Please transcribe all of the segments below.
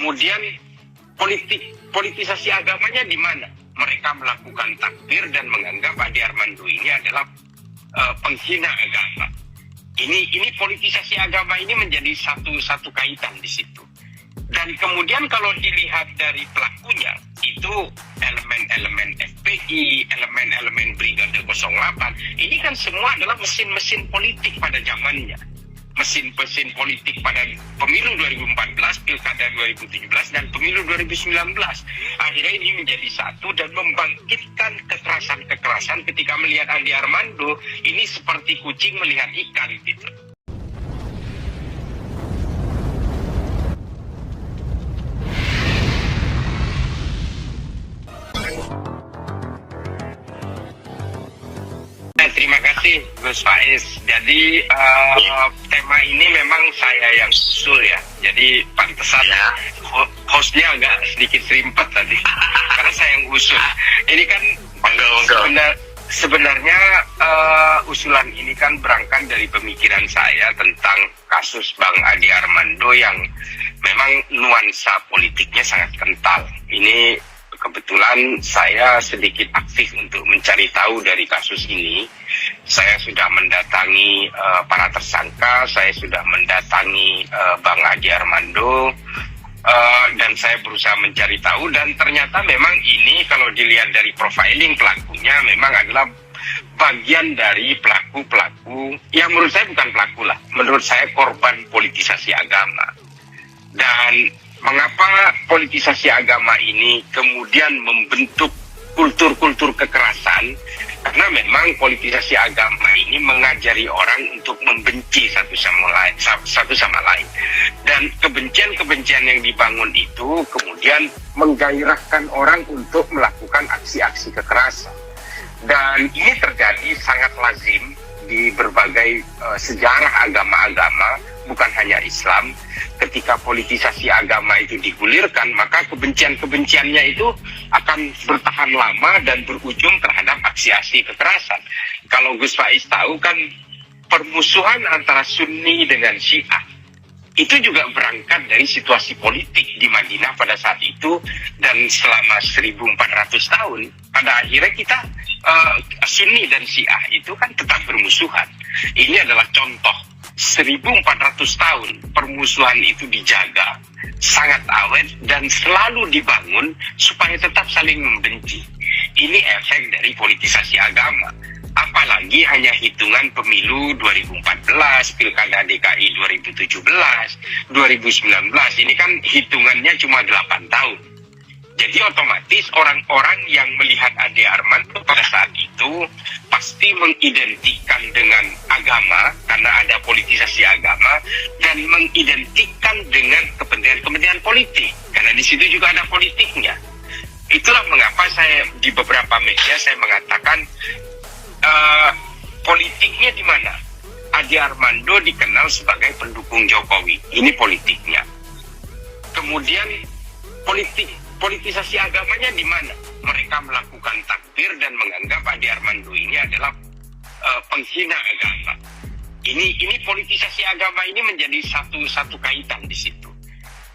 Kemudian politisasi agamanya di mana? Mereka melakukan takbir dan menganggap Ade Armando ini adalah penghina agama. Ini politisasi agama ini menjadi satu kaitan di situ. Dan kemudian kalau dilihat dari pelakunya, itu elemen-elemen FPI, elemen-elemen Brigade 08, ini kan semua adalah mesin-mesin politik pada zamannya. Mesin-mesin politik pada pemilu 2014, pilkada 2017, dan pemilu 2019. Akhirnya ini menjadi satu dan membangkitkan kekerasan-kekerasan ketika melihat Ade Armando, ini seperti kucing melihat ikan gitu. Terima kasih Gus Faiz. Jadi tema ini memang saya yang usul ya. Jadi pantesan hostnya agak sedikit serimpet tadi karena saya yang usul. Ini kan sebenarnya usulan ini kan berangkat dari pemikiran saya tentang kasus Bang Ade Armando yang memang nuansa politiknya sangat kental. Ini kebetulan saya sedikit aktif untuk mencari tahu dari kasus ini. Saya sudah mendatangi para tersangka, saya sudah mendatangi Bang Ade Armando, dan saya berusaha mencari tahu, dan ternyata memang ini kalau dilihat dari profiling pelakunya memang adalah bagian dari pelaku-pelaku yang menurut saya bukan pelaku lah, menurut saya korban politisasi agama. Dan mengapa politisasi agama ini kemudian membentuk kultur-kultur kekerasan? Karena memang politisasi agama ini mengajari orang untuk membenci satu sama lain. Dan kebencian-kebencian yang dibangun itu kemudian menggairahkan orang untuk melakukan aksi-aksi kekerasan. Dan ini terjadi sangat lazim di berbagai sejarah agama-agama, bukan hanya Islam. Ketika politisasi agama itu digulirkan, maka kebencian-kebenciannya itu akan bertahan lama dan berujung terhadap aksi-aksi kekerasan. Kalau Gus Faiz tahu kan, permusuhan antara Sunni dengan Syiah itu juga berangkat dari situasi politik di Madinah pada saat itu, dan selama 1400 tahun pada akhirnya kita Sunni dan Syiah itu kan tetap bermusuhan. Ini adalah contoh 1400 tahun permusuhan itu dijaga sangat awet dan selalu dibangun supaya tetap saling membenci. Ini efek dari politisasi agama. Apalagi hanya hitungan pemilu 2014, pilkada DKI 2017, 2019, ini kan hitungannya cuma 8 tahun. Jadi otomatis orang-orang yang melihat Ade Armando pada saat itu pasti mengidentikan dengan agama karena ada politisasi agama, dan mengidentikan dengan kepentingan-kepentingan politik karena di situ juga ada politiknya. Itulah mengapa saya di beberapa media saya mengatakan politiknya di mana? Ade Armando dikenal sebagai pendukung Jokowi. Ini politiknya. Kemudian politisasi agamanya di mana? Mereka melakukan takbir dan menganggap Ade Armando ini adalah penghina agama. Ini politisasi agama ini menjadi satu kaitan di situ.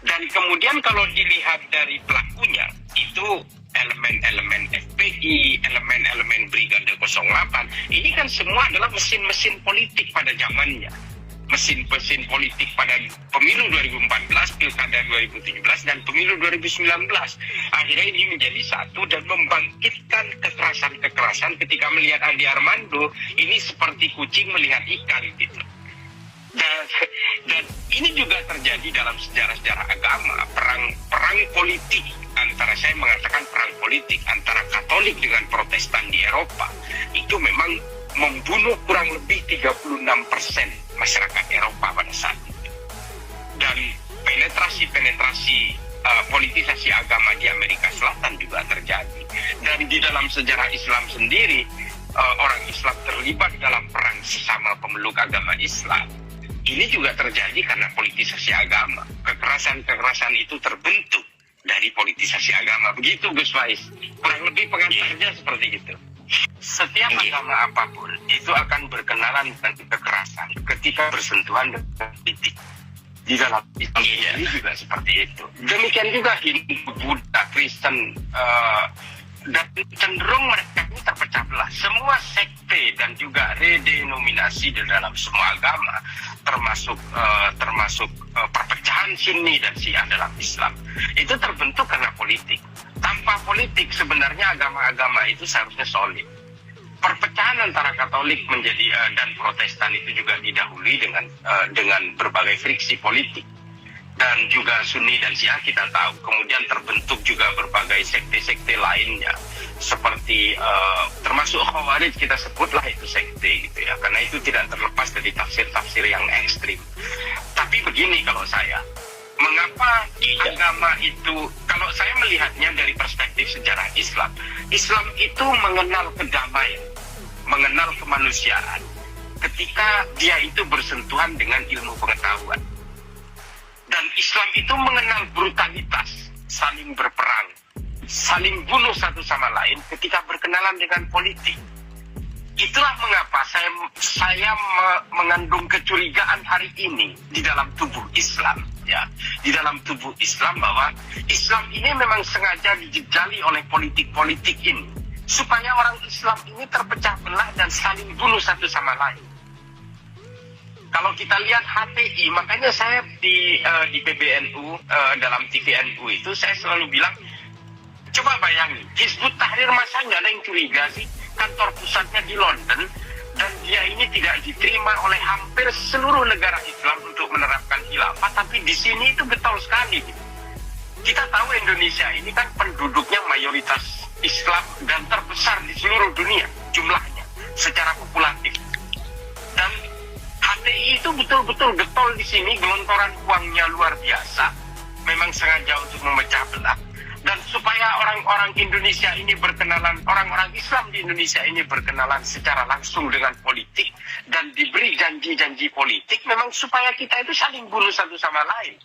Dan kemudian kalau dilihat dari pelakunya, itu elemen-elemen FPI, elemen-elemen Brigade 08, ini kan semua adalah mesin-mesin politik pada zamannya. Mesin-mesin politik pada pemilu 2014, pilkada 2017, dan pemilu 2019. Akhirnya ini menjadi satu dan membangkitkan kekerasan-kekerasan ketika melihat Ade Armando, ini seperti kucing melihat ikan gitu. Dan ini juga terjadi dalam sejarah-sejarah agama, perang politik antara, saya mengatakan perang politik antara Katolik dengan Protestan di Eropa, itu memang membunuh kurang lebih 36% masyarakat Eropa pada saat itu. Dan penetrasi politisasi agama di Amerika Selatan juga terjadi. Dan di dalam sejarah Islam sendiri, orang Islam terlibat dalam perang sesama pemeluk agama Islam. Ini juga terjadi karena politisasi agama. Kekerasan-kekerasan itu terbentuk dari politisasi agama. Begitu Gus Faiz. Kurang lebih pengantarnya seperti itu. Setiap agama apapun itu akan berkenalan dengan kekerasan ketika bersentuhan dengan politik. Di dalam Islam ini juga seperti itu. Demikian juga Hindu, Buddha, Kristen, dan cenderung mereka ini terpecah belah. Semua sekte dan juga redenominasi di dalam semua agama, termasuk perpecahan Sunni dan Syiah dalam Islam, itu terbentuk karena politik. Tanpa politik sebenarnya agama-agama itu seharusnya solid. Perpecahan antara Katolik dan Protestan itu juga didahului dengan berbagai friksi politik, dan juga Sunni dan Syiah kita tahu. Kemudian terbentuk juga berbagai sekte-sekte lainnya, seperti termasuk Khawarij, kita sebutlah itu sekte gitu ya, karena itu tidak terlepas dari tafsir-tafsir yang ekstrim. Tapi begini, kalau saya, mengapa agama itu, kalau saya melihatnya dari perspektif sejarah Islam, Islam itu mengenal kedamaian, mengenal kemanusiaan ketika dia itu bersentuhan dengan ilmu pengetahuan. Dan Islam itu mengenal brutalitas, saling berperang, saling bunuh satu sama lain ketika berkenalan dengan politik. Itulah mengapa saya mengandung kecurigaan hari ini di dalam tubuh Islam, ya, di dalam tubuh Islam, bahwa Islam ini memang sengaja dijejali oleh politik-politik ini supaya orang Islam ini terpecah belah dan saling bunuh satu sama lain. Kalau kita lihat HTI, makanya saya di PBNU, dalam TVNU itu saya selalu bilang, coba bayangin, Hizbut Tahrir masa nggak ada yang curiga sih, kantor pusatnya di London, dan dia ini tidak diterima oleh hampir seluruh negara Islam untuk menerapkan khilafah, tapi di sini itu getol sekali. Kita tahu Indonesia ini kan penduduknya mayoritas Islam dan terbesar di seluruh dunia jumlahnya secara populatif. Dan HTI itu betul-betul getol di sini, gelontoran uangnya luar biasa, memang sengaja untuk memecah belah. Dan supaya orang-orang Indonesia ini berkenalan, orang-orang Islam di Indonesia ini berkenalan secara langsung dengan politik dan diberi janji-janji politik, memang supaya kita itu saling bunuh satu sama lain.